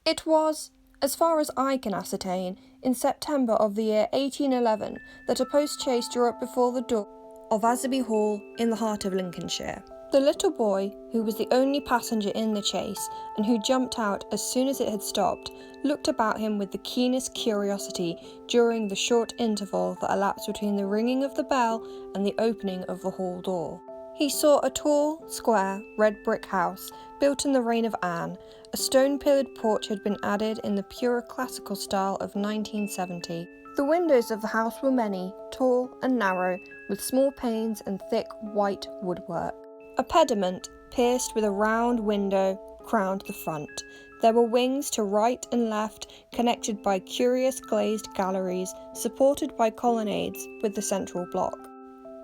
It was, as far as I can ascertain, in September of the year 1811 that a post-chaise drew up before the door of Asby Hall in the heart of Lincolnshire. The little boy, who was the only passenger in the chaise, and who jumped out as soon as it had stopped, looked about him with the keenest curiosity during the short interval that elapsed between the ringing of the bell and the opening of the hall door. He saw a tall, square, red brick house, built in the reign of Anne. A stone-pillared porch had been added in the pure classical style of 1970. The windows of the house were many, tall and narrow, with small panes and thick white woodwork. A pediment, pierced with a round window, crowned the front. There were wings to right and left, connected by curious glazed galleries, supported by colonnades with the central block.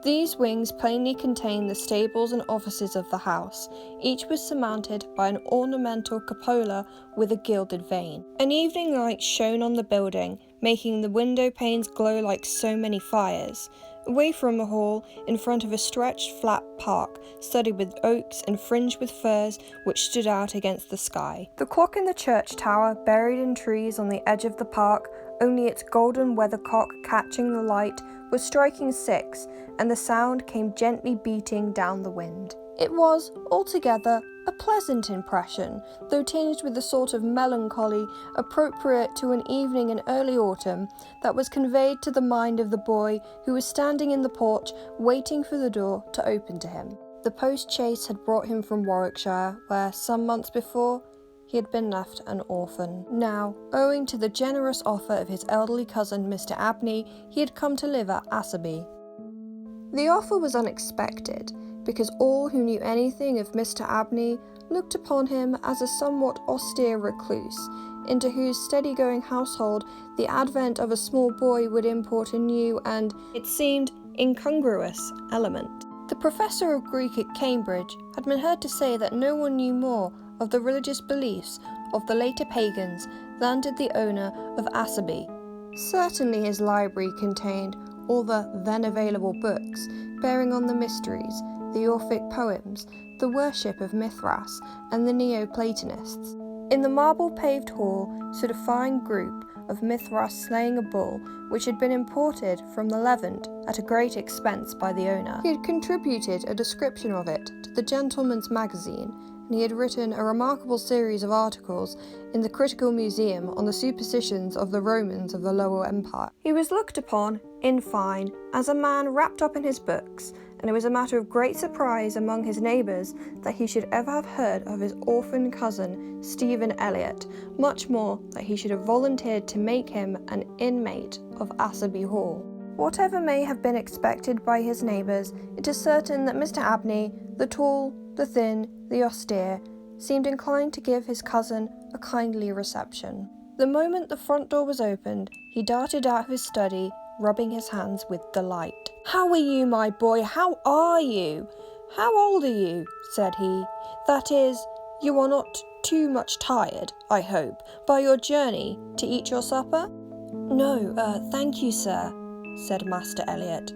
These wings plainly contained the stables and offices of the house. Each was surmounted by an ornamental cupola with a gilded vane. An evening light shone on the building, making the window panes glow like so many fires. Away from the hall, in front of a stretched flat park, studded with oaks and fringed with firs which stood out against the sky. The clock in the church tower, buried in trees on the edge of the park, only its golden weathercock catching the light, was striking 6, and the sound came gently beating down the wind. It was, altogether, a pleasant impression, though tinged with the sort of melancholy appropriate to an evening in early autumn that was conveyed to the mind of the boy who was standing in the porch waiting for the door to open to him. The post-chaise had brought him from Warwickshire, where, some months before, he had been left an orphan. Now, owing to the generous offer of his elderly cousin Mr. Abney, he had come to live at Asby. The offer was unexpected, because all who knew anything of Mr. Abney looked upon him as a somewhat austere recluse, into whose steady-going household the advent of a small boy would import a new and, it seemed, incongruous element. The professor of Greek at Cambridge had been heard to say that no one knew more of the religious beliefs of the later pagans than did the owner of Asby. Certainly his library contained all the then available books bearing on the mysteries, the Orphic poems, the worship of Mithras, and the Neoplatonists. In the marble-paved hall stood a fine group of Mithras slaying a bull, which had been imported from the Levant at a great expense by the owner. He had contributed a description of it to the Gentleman's Magazine, and he had written a remarkable series of articles in the Critical Museum on the superstitions of the Romans of the Lower Empire. He was looked upon, in fine, as a man wrapped up in his books, and it was a matter of great surprise among his neighbours that he should ever have heard of his orphan cousin, Stephen Elliot, much more that he should have volunteered to make him an inmate of Asby Hall. Whatever may have been expected by his neighbours, it is certain that Mr. Abney, the tall, the thin, the austere, seemed inclined to give his cousin a kindly reception. The moment the front door was opened, he darted out of his study, rubbing his hands with delight. "How are you, my boy? How are you? How old are you?" said he. "That is, you are not too much tired, I hope, by your journey to eat your supper?" "No, thank you, sir," said Master Elliot.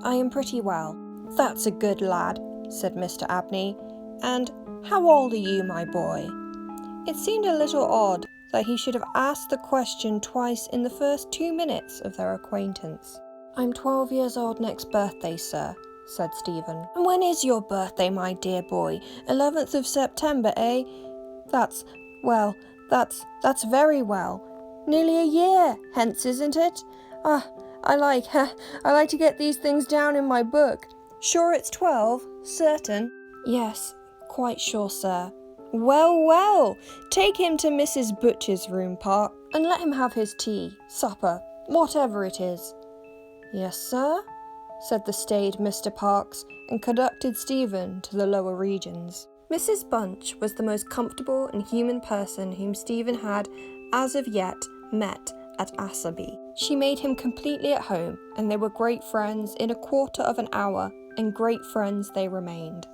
"I am pretty well." "That's a good lad," said Mr. Abney. "And how old are you, my boy?" It seemed a little odd that he should have asked the question twice in the first 2 minutes of their acquaintance. "I'm 12 years old next birthday, sir," said Stephen. "And when is your birthday, my dear boy? 11th of September, eh? That's very well. Nearly a year hence, isn't it? I like to get these things down in my book. Sure it's 12? Certain?" "Yes, quite sure, sir." Well, take him to Mrs. Butcher's room, Pa, and let him have his tea, supper, whatever it is." "Yes, sir," said the staid Mr. Parkes, and conducted Stephen to the lower regions. Mrs. Bunch was the most comfortable and human person whom Stephen had, as of yet, met at Asby. She made him completely at home, and they were great friends in a quarter of an hour, and great friends they remained.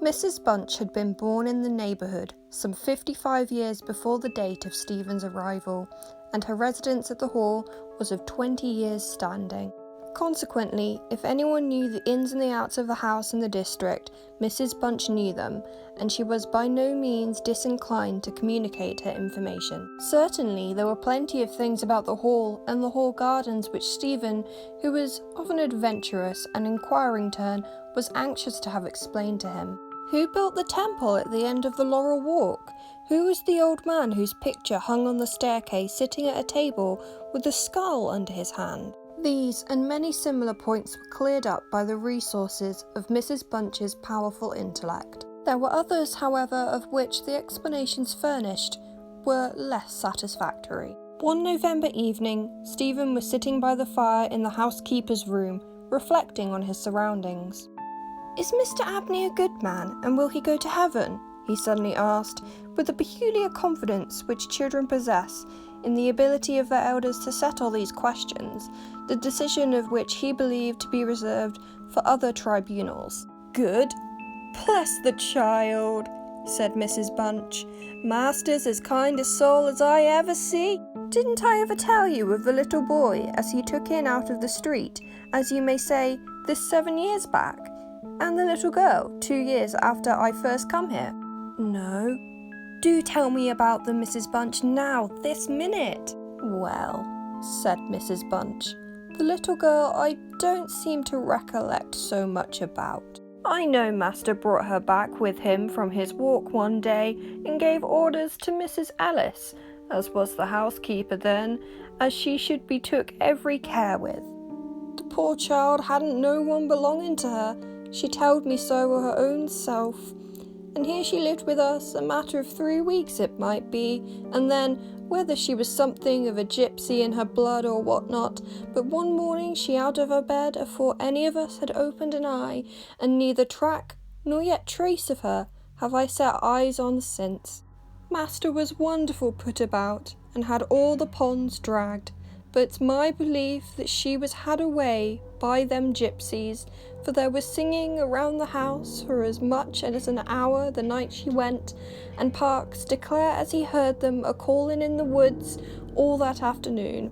Mrs. Bunch had been born in the neighbourhood some 55 years before the date of Stephen's arrival, and her residence at the Hall was of 20 years' standing. Consequently, if anyone knew the ins and the outs of the house and the district, Mrs. Bunch knew them, and she was by no means disinclined to communicate her information. Certainly, there were plenty of things about the Hall and the Hall gardens which Stephen, who was of an adventurous and inquiring turn, was anxious to have explained to him. Who built the temple at the end of the Laurel Walk? Who was the old man whose picture hung on the staircase sitting at a table with a skull under his hand? These and many similar points were cleared up by the resources of Mrs. Bunch's powerful intellect. There were others, however, of which the explanations furnished were less satisfactory. One November evening, Stephen was sitting by the fire in the housekeeper's room, reflecting on his surroundings. "Is Mr. Abney a good man, and will he go to heaven?" he suddenly asked, with the peculiar confidence which children possess in the ability of their elders to settle these questions, the decision of which he believed to be reserved for other tribunals. "Good? Bless the child," said Mrs. Bunch. "Master's as kind a soul as I ever see. Didn't I ever tell you of the little boy as he took in out of the street, as you may say, this 7 years back? And the little girl, 2 years after I first come here?" "No." "Do tell me about them, Mrs. Bunch, now, this minute." "Well," said Mrs. Bunch, "the little girl I don't seem to recollect so much about. I know Master brought her back with him from his walk one day and gave orders to Mrs. Ellis, as was the housekeeper then, as she should be took every care with. The poor child hadn't no one belonging to her, she telled me so o' her own self. And here she lived with us a matter of 3 weeks it might be, and then, whether she was something of a gypsy in her blood or what not, but one morning she out of her bed afore any of us had opened an eye, and neither track nor yet trace of her have I set eyes on since. Master was wonderful put about, and had all the ponds dragged, but it's my belief that she was had away by them gypsies, for there was singing around the house for as much as an hour the night she went, and Parkes declare as he heard them a-calling in the woods all that afternoon.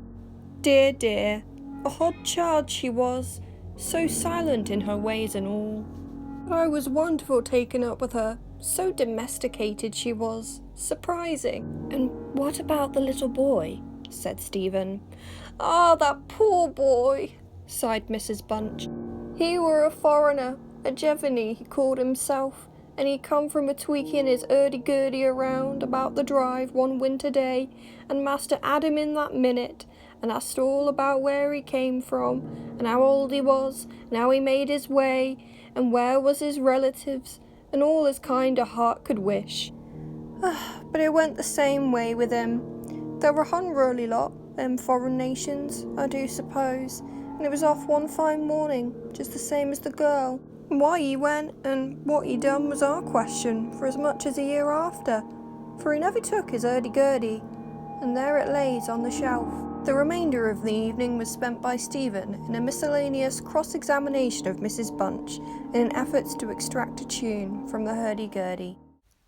Dear, dear, a odd child she was, so silent in her ways and all. But I was wonderful taken up with her, so domesticated she was, surprising." "And what about the little boy?" said Stephen. "Ah, that poor boy," sighed Mrs. Bunch. "He were a foreigner, a Jevanny he called himself, and he come from a tweaking his hurdy-gurdy around about the drive one winter day, and Master had him in that minute, and asked all about where he came from, and how old he was, and how he made his way, and where was his relatives, and all as kind a heart could wish. But it went the same way with him. They were a hunruly lot, them foreign nations, I do suppose, and it was off one fine morning, just the same as the girl. Why he went and what he done was our question for as much as a year after, for he never took his hurdy-gurdy, and there it lays on the shelf." The remainder of the evening was spent by Stephen in a miscellaneous cross-examination of Mrs. Bunch in an effort to extract a tune from the hurdy-gurdy.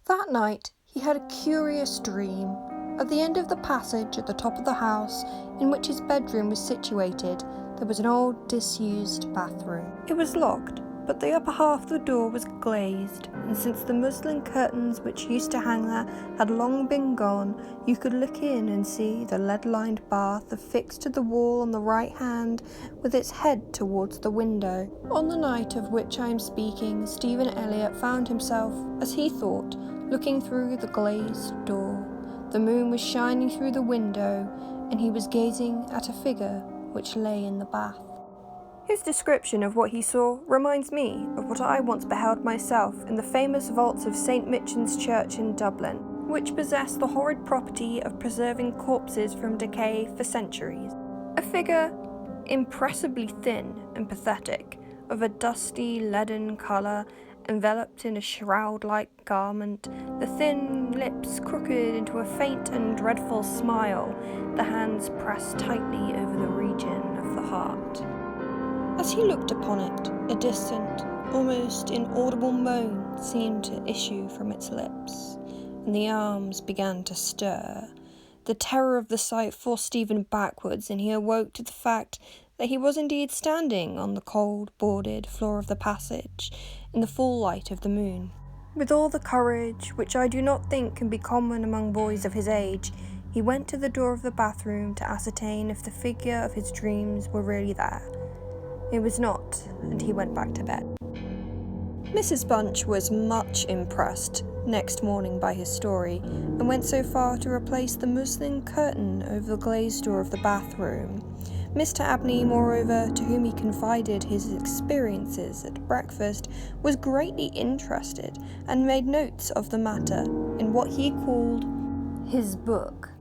That night he had a curious dream. At the end of the passage at the top of the house, in which his bedroom was situated, there was an old disused bathroom. It was locked, but the upper half of the door was glazed, and since the muslin curtains which used to hang there had long been gone, you could look in and see the lead-lined bath affixed to the wall on the right hand, with its head towards the window. On the night of which I am speaking, Stephen Elliott found himself, as he thought, looking through the glazed door. The moon was shining through the window, and he was gazing at a figure which lay in the bath. His description of what he saw reminds me of what I once beheld myself in the famous vaults of St. Michan's Church in Dublin, which possess the horrid property of preserving corpses from decay for centuries. A figure impressibly thin and pathetic, of a dusty leaden colour, enveloped in a shroud-like garment, the thin lips crooked into a faint and dreadful smile, the hands pressed tightly over the region of the heart. As he looked upon it, a distant, almost inaudible moan seemed to issue from its lips, and the arms began to stir. The terror of the sight forced Stephen backwards, and he awoke to the fact that he was indeed standing on the cold, boarded floor of the passage in the full light of the moon. With all the courage, which I do not think can be common among boys of his age, he went to the door of the bathroom to ascertain if the figure of his dreams were really there. It was not, and he went back to bed. Mrs. Bunch was much impressed next morning by his story, and went so far to replace the muslin curtain over the glazed door of the bathroom. Mr. Abney, moreover, to whom he confided his experiences at breakfast, was greatly interested, and made notes of the matter in what he called his book.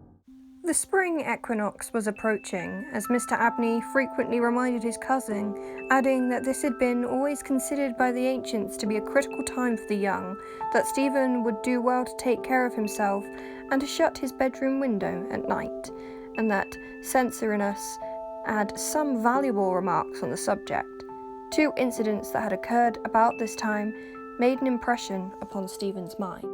The spring equinox was approaching, as Mr. Abney frequently reminded his cousin, adding that this had been always considered by the ancients to be a critical time for the young, that Stephen would do well to take care of himself and to shut his bedroom window at night, and that Censorinus had some valuable remarks on the subject. Two incidents that had occurred about this time made an impression upon Stephen's mind.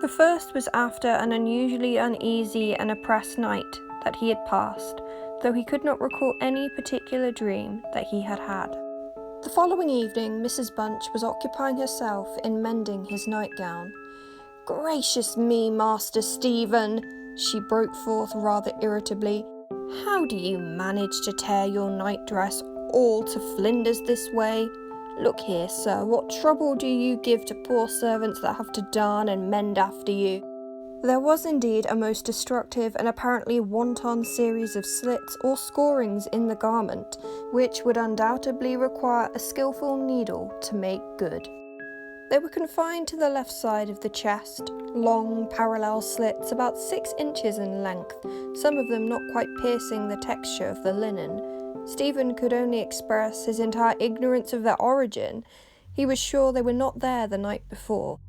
The first was after an unusually uneasy and oppressed night that he had passed, though he could not recall any particular dream that he had had. The following evening, Mrs. Bunch was occupying herself in mending his nightgown. "Gracious me, Master Stephen," she broke forth rather irritably, "how do you manage to tear your nightdress all to flinders this way? Look here, sir, what trouble do you give to poor servants that have to darn and mend after you?" There was indeed a most destructive and apparently wanton series of slits or scorings in the garment, which would undoubtedly require a skilful needle to make good. They were confined to the left side of the chest, long parallel slits about 6 inches in length, some of them not quite piercing the texture of the linen. Stephen could only express his entire ignorance of their origin. He was sure they were not there the night before.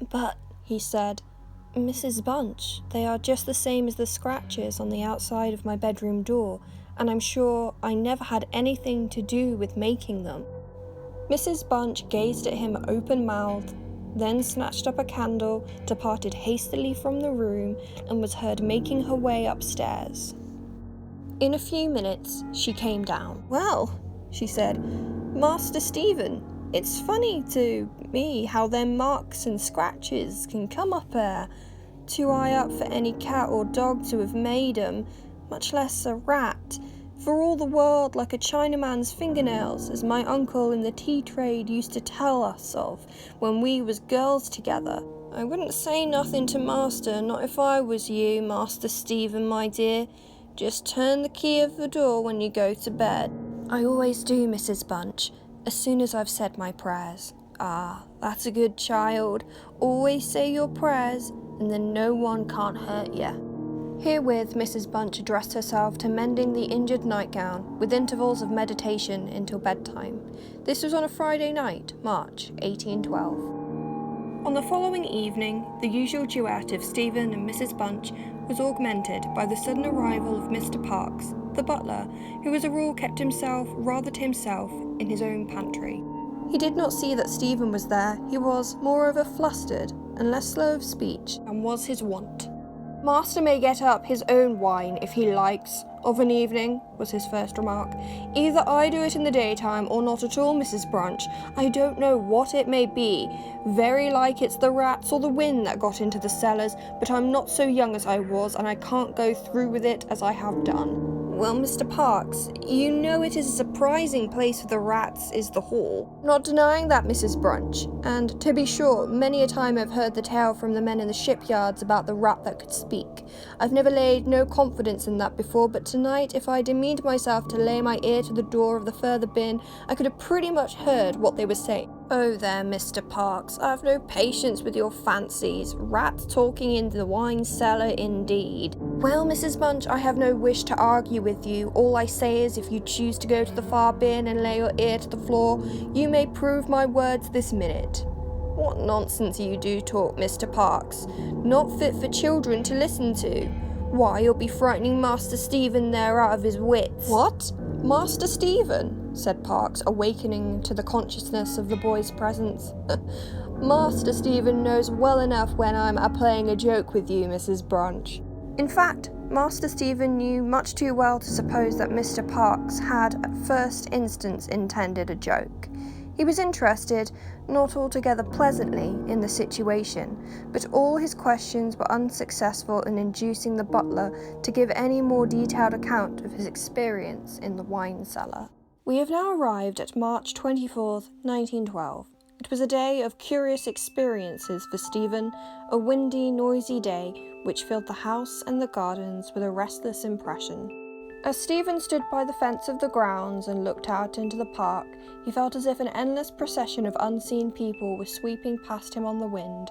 "But," he said, "Mrs. Bunch, they are just the same as the scratches on the outside of my bedroom door, and I'm sure I never had anything to do with making them." Mrs. Bunch gazed at him open-mouthed, then snatched up a candle, departed hastily from the room, and was heard making her way upstairs. In a few minutes, she came down. "Well," she said, "Master Stephen, it's funny to me how them marks and scratches can come up there. Too high up for any cat or dog to have made 'em, much less a rat. For all the world like a Chinaman's fingernails, as my uncle in the tea trade used to tell us of when we was girls together. I wouldn't say nothing to master, not if I was you, Master Stephen, my dear. Just turn the key of the door when you go to bed." "I always do, Mrs. Bunch, as soon as I've said my prayers." "Ah, that's a good child. Always say your prayers, and then no one can't hurt you." Herewith Mrs. Bunch addressed herself to mending the injured nightgown, with intervals of meditation until bedtime. This was on a Friday night, March 1812. On the following evening, the usual duet of Stephen and Mrs. Bunch was augmented by the sudden arrival of Mr. Parkes, the butler, who as a rule kept himself rather to himself in his own pantry. He did not see that Stephen was there. He was, moreover, flustered and less slow of speech than was his wont. "Master may get up his own wine if he likes, of an evening," was his first remark. "Either I do it in the daytime or not at all, Mrs. Bunch. I don't know what it may be. Very like it's the rats or the wind that got into the cellars, but I'm not so young as I was, and I can't go through with it as I have done." "Well, Mr. Parkes, you know it is a surprising place for the rats, is the hall." "Not denying that, Mrs. Bunch, and, to be sure, many a time I've heard the tale from the men in the shipyards about the rat that could speak. I've never laid no confidence in that before, but tonight, if I demeaned myself to lay my ear to the door of the further bin, I could have pretty much heard what they were saying." "Oh there, Mr. Parkes, I've no patience with your fancies. Rats talking in the wine cellar, indeed." "Well, Mrs. Bunch, I have no wish to argue with you. All I say is, if you choose to go to the far bin and lay your ear to the floor, you may prove my words this minute." "What nonsense you do talk, Mr. Parkes. Not fit for children to listen to. Why, you'll be frightening Master Stephen there out of his wits." "What? Master Stephen?" said Parkes, awakening to the consciousness of the boy's presence. "Master Stephen knows well enough when I'm a-playing a joke with you, Mrs. Bunch." In fact, Master Stephen knew much too well to suppose that Mr. Parkes had at first instance intended a joke. He was interested, not altogether pleasantly, in the situation, but all his questions were unsuccessful in inducing the butler to give any more detailed account of his experience in the wine cellar. We have now arrived at March 24th, 1912. It was a day of curious experiences for Stephen, a windy, noisy day which filled the house and the gardens with a restless impression. As Stephen stood by the fence of the grounds and looked out into the park, he felt as if an endless procession of unseen people was sweeping past him on the wind.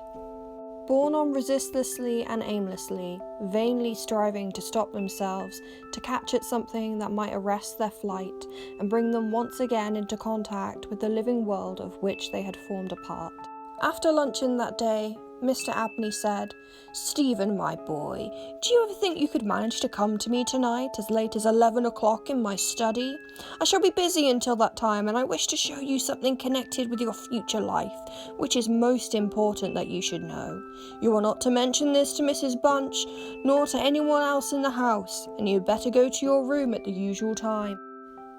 Borne on resistlessly and aimlessly, vainly striving to stop themselves, to catch at something that might arrest their flight and bring them once again into contact with the living world of which they had formed a part. After luncheon that day, Mr. Abney said, "Stephen, my boy, do you ever think you could manage to come to me tonight as late as 11 o'clock in my study? I shall be busy until that time, and I wish to show you something connected with your future life, which is most important that you should know. You are not to mention this to Mrs. Bunch, nor to anyone else in the house, and you had better go to your room at the usual time."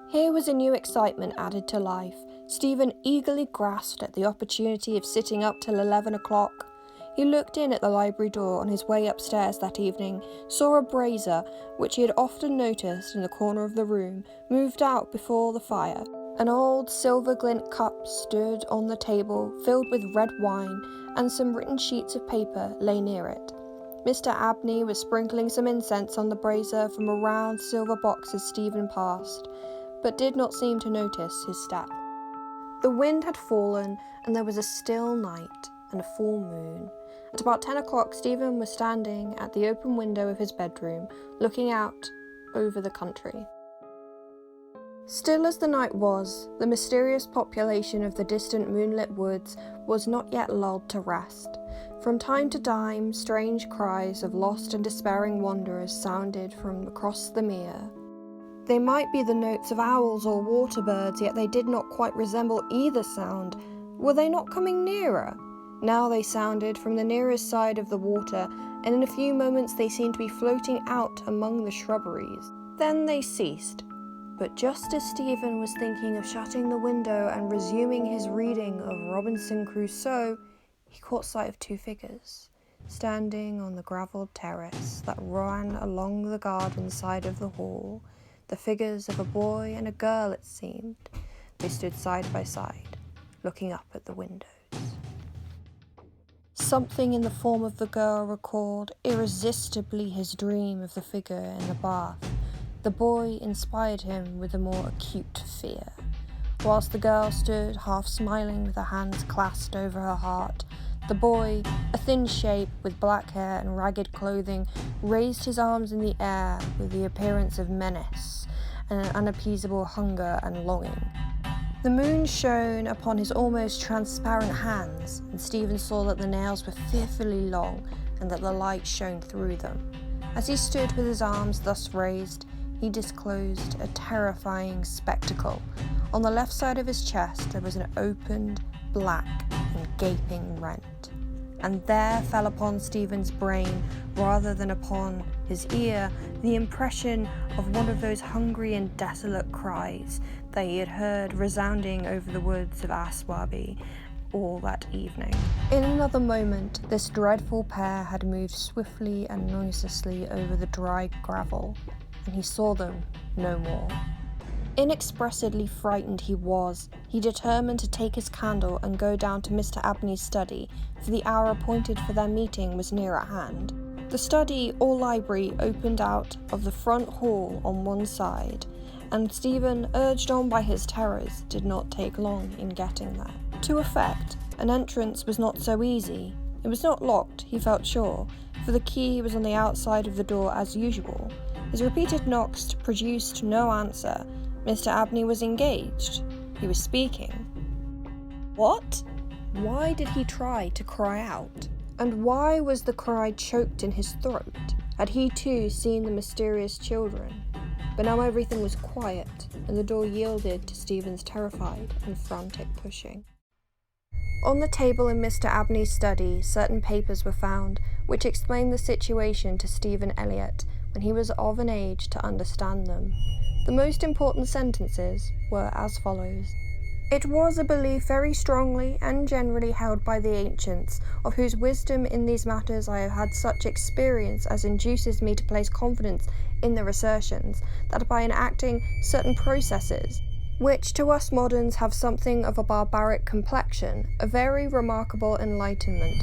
Here was a new excitement added to life. Stephen eagerly grasped at the opportunity of sitting up till 11 o'clock. He looked in at the library door on his way upstairs that evening, saw a brazier, which he had often noticed in the corner of the room, moved out before the fire. An old silver-glint cup stood on the table, filled with red wine, and some written sheets of paper lay near it. Mr. Abney was sprinkling some incense on the brazier from a round silver box as Stephen passed, but did not seem to notice his step. The wind had fallen, and there was a still night and a full moon. At about 10 o'clock, Stephen was standing at the open window of his bedroom, looking out over the country. Still as the night was, the mysterious population of the distant moonlit woods was not yet lulled to rest. From time to time, strange cries of lost and despairing wanderers sounded from across the mere. They might be the notes of owls or water birds, yet they did not quite resemble either sound. Were they not coming nearer? Now they sounded from the nearest side of the water, and in a few moments they seemed to be floating out among the shrubberies. Then they ceased. But just as Stephen was thinking of shutting the window and resuming his reading of Robinson Crusoe, he caught sight of two figures, standing on the gravelled terrace that ran along the garden side of the hall. The figures of a boy and a girl, it seemed. They stood side by side, looking up at the windows. Something in the form of the girl recalled irresistibly his dream of the figure in the bath. The boy inspired him with a more acute fear. Whilst the girl stood half smiling with her hands clasped over her heart, the boy, a thin shape with black hair and ragged clothing, raised his arms in the air with the appearance of menace and an unappeasable hunger and longing. The moon shone upon his almost transparent hands, and Stephen saw that the nails were fearfully long and that the light shone through them. As he stood with his arms thus raised, he disclosed a terrifying spectacle. On the left side of his chest there was an opened, black and gaping rent, and there fell upon Stephen's brain, rather than upon his ear, the impression of one of those hungry and desolate cries that he had heard resounding over the woods of Aswarby all that evening. In another moment, this dreadful pair had moved swiftly and noiselessly over the dry gravel, and he saw them no more. Inexpressibly frightened he was. He determined to take his candle and go down to Mr. Abney's study, for the hour appointed for their meeting was near at hand. The study or library opened out of the front hall on one side, and Stephen, urged on by his terrors, did not take long in getting there. To effect an entrance was not so easy. It was not locked, he felt sure, for the key was on the outside of the door as usual. His repeated knocks produced no answer. Mr. Abney was engaged. He was speaking. What? Why did he try to cry out? And why was the cry choked in his throat? Had he too seen the mysterious children? But now everything was quiet, and the door yielded to Stephen's terrified and frantic pushing. On the table in Mr. Abney's study, certain papers were found, which explained the situation to Stephen Elliott when he was of an age to understand them. The most important sentences were as follows. It was a belief very strongly and generally held by the ancients, of whose wisdom in these matters I have had such experience as induces me to place confidence in their assertions, that by enacting certain processes, which to us moderns have something of a barbaric complexion, a very remarkable enlightenment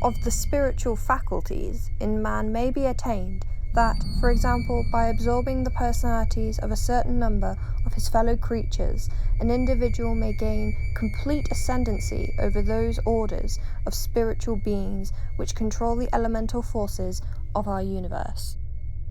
of the spiritual faculties in man may be attained, that, for example, by absorbing the personalities of a certain number of his fellow creatures, an individual may gain complete ascendancy over those orders of spiritual beings which control the elemental forces of our universe.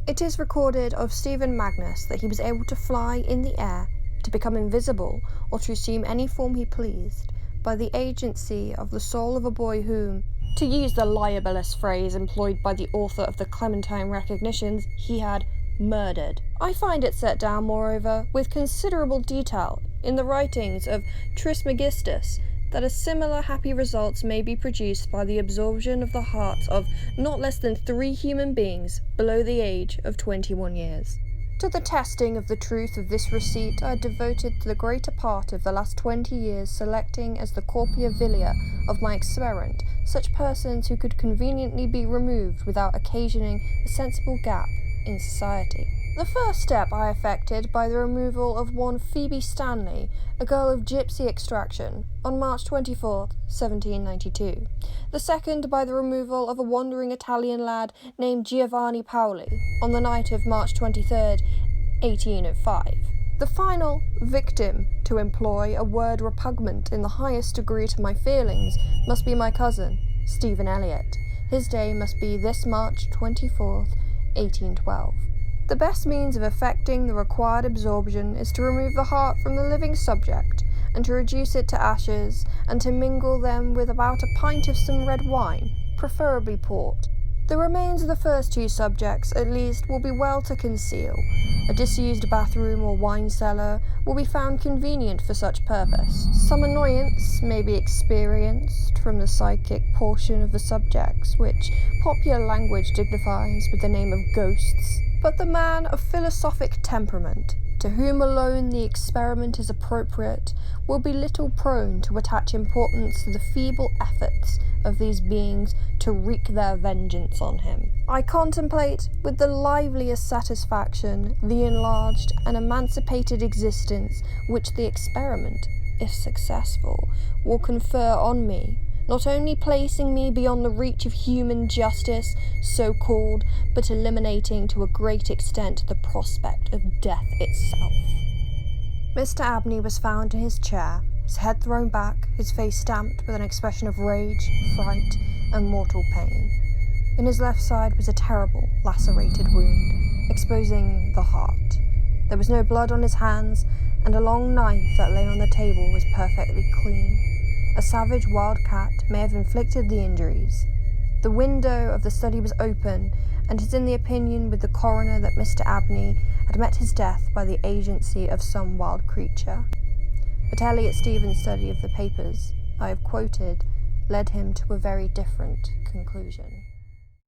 It is recorded of Stephen Magnus that he was able to fly in the air, to become invisible, or to assume any form he pleased, by the agency of the soul of a boy whom, to use the libellous phrase employed by the author of the Clementine Recognitions, he had murdered. I find it set down, moreover, with considerable detail in the writings of Trismegistus, that a similar happy results may be produced by the absorption of the hearts of not less than 3 human beings below the age of 21 years. To the testing of the truth of this receipt I devoted the greater part of the last 20 years, selecting as the corpora vilia of my experiment such persons who could conveniently be removed without occasioning a sensible gap in society. The first step I effected by the removal of one Phoebe Stanley, a girl of gypsy extraction, on March 24, 1792. The second by the removal of a wandering Italian lad named Giovanni Paoli, on the night of March 23, 1805. The final victim, to employ a word repugnant in the highest degree to my feelings, must be my cousin, Stephen Elliott. His day must be this March 24, 1812. The best means of effecting the required absorption is to remove the heart from the living subject, and to reduce it to ashes, and to mingle them with about a pint of some red wine, preferably port. The remains of the first 2 subjects, at least, will be well to conceal. A disused bathroom or wine cellar will be found convenient for such purpose. Some annoyance may be experienced from the psychic portion of the subjects, which popular language dignifies with the name of ghosts. But the man of philosophic temperament, to whom alone the experiment is appropriate, will be little prone to attach importance to the feeble efforts of these beings to wreak their vengeance on him. I contemplate with the liveliest satisfaction the enlarged and emancipated existence which the experiment, if successful, will confer on me, not only placing me beyond the reach of human justice, so called, but eliminating to a great extent the prospect of death itself. Mr. Abney was found in his chair, his head thrown back, his face stamped with an expression of rage, fright, and mortal pain. In his left side was a terrible, lacerated wound, exposing the heart. There was no blood on his hands, and a long knife that lay on the table was perfectly clean. A savage wild cat may have inflicted the injuries. The window of the study was open, and it is in the opinion with the coroner that Mr. Abney had met his death by the agency of some wild creature. But Elliott Stevens' study of the papers I have quoted led him to a very different conclusion.